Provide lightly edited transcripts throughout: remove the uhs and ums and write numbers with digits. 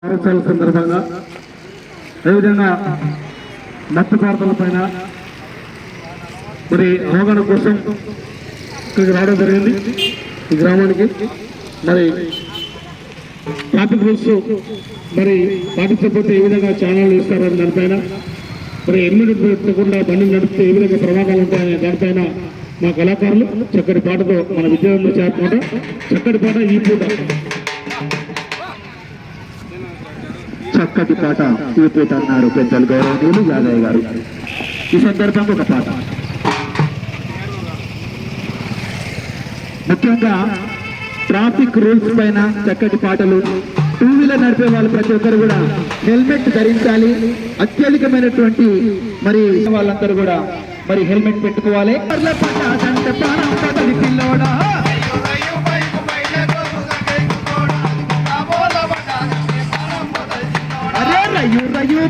వారోత్సవాల సందర్భంగా అదేవిధంగా మత్స్యకారుల పైన మరి అవగాహన కోసం ఇక్కడికి రావడం జరిగింది. ఈ గ్రామానికి మరి ట్రాఫిక్ రూల్స్ మరి పాటించకపోతే ఏ విధంగా ఛానల్ ఇస్తారని దానిపైన మరి హెల్మెట్ పెట్టకుండా బండి నడిపితే ఏ విధంగా ప్రమాదాలు ఉంటాయనే దానిపైన మా కళాకారులు చక్కటి పాటతో మన విద్యార్థులు చేరమాట చక్కటి పాట ఈ పూట చక్కటి పాట ఈ పూట అన్నారు పెద్దలు గౌరవనీయులు యాదయ్య గారు. ఈ సందర్భంగా ఒక పాట ముఖ్యంగా ట్రాఫిక్ రూల్స్ పైన చక్కటి పాటలు. టూ వీలర్ నడిపే వాళ్ళు ప్రతి ఒక్కరు కూడా హెల్మెట్ ధరించాలి. అత్యధికమైనటువంటి మరి వాళ్ళందరూ కూడా మరి హెల్మెట్ పెట్టుకోవాలి.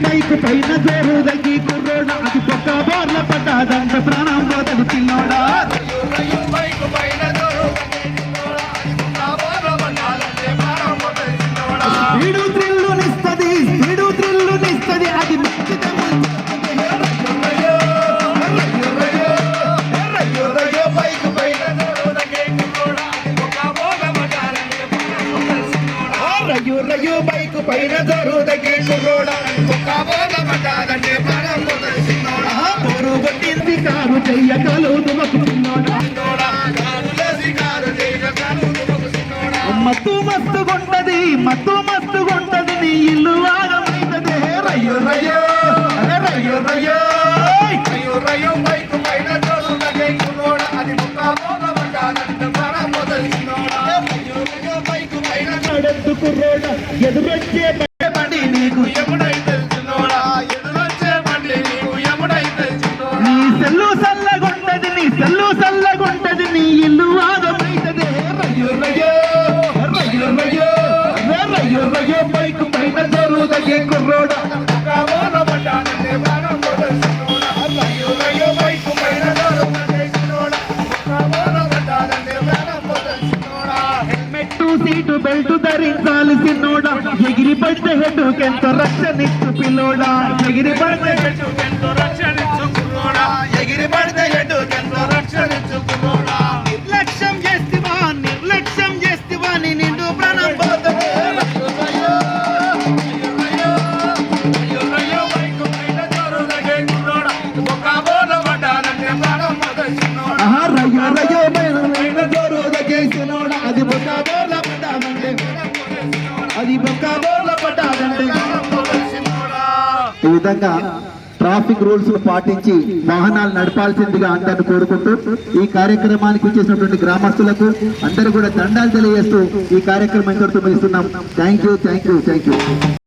బైక్ పైన జోరు తగ్గి కుర్రోడా అది పక్క బోర్ల పడ్డాదంట ప్రాణం పోతది పిల్లోడా. స్పీడు థ్రిల్లునిస్తది అది రయ్యో బైక్ పైన జోరు తగ్గి కుర్రోడా కొట్టింది కారు చెయ్యగలు మత్తు మస్తుగుంటది నీ ఇల్లు ఆగమైతదే. రయ్యో రయ్యో రయ్యో రయ్యో రయ్యో బైక్ పైన జోరు తగ్గి కుర్రోడా అది కుర్రోడా ఎదురొచ్చే బండి నీకు ఎముడైతే నీ సెల్లు సల్లగుంటది నీ ఇల్లు ఆగమైతదే. రయ్యో రయ్యో రయ్యో రయ్యో రయ్యో రయ్యో బైక్ పైన జోరు తగ్గి కుర్రోడా సీటు బెల్ట్ ధరించాలి సిన్నోడా. ఎగిరి పడితే హెడ్డుకెంతో రక్షణిచ్చు పిల్లోడా. ఎగిరి పడితే హెడ్డుకెంతో రక్షణిచ్చు కుర్రోడా. ఎగిరి పడితే హెడ్డుకెంతో రక్షణిచ్చు కుర్రోడా. నిర్లక్ష్యం చేస్తివా నీ నిండు ప్రాణం పోతదే. అది ఈ విధంగా ట్రాఫిక్ రూల్స్ పాటించి వాహనాలు నడపాల్సిందిగా అందరిని కోరుకుంటూ ఈ కార్యక్రమానికి వచ్చేసినటువంటి గ్రామస్తులకు అందరూ కూడా దండాలు తెలియజేస్తూ ఈ కార్యక్రమం ఇంతటితో ముగిస్తున్నాం. Thank you.